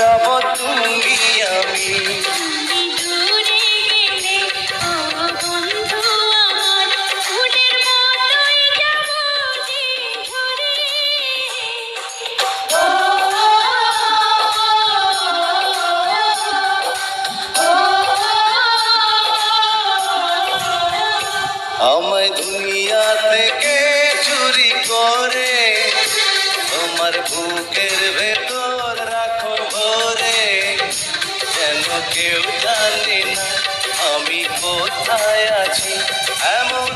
যাব তুমি আমি। আমায় দুনিয়া থেকে চুরি করে তোমার বুকের ভেতর রাখো ভরে, যেন কেউ জানে না আমি কোথায় আছি, এমন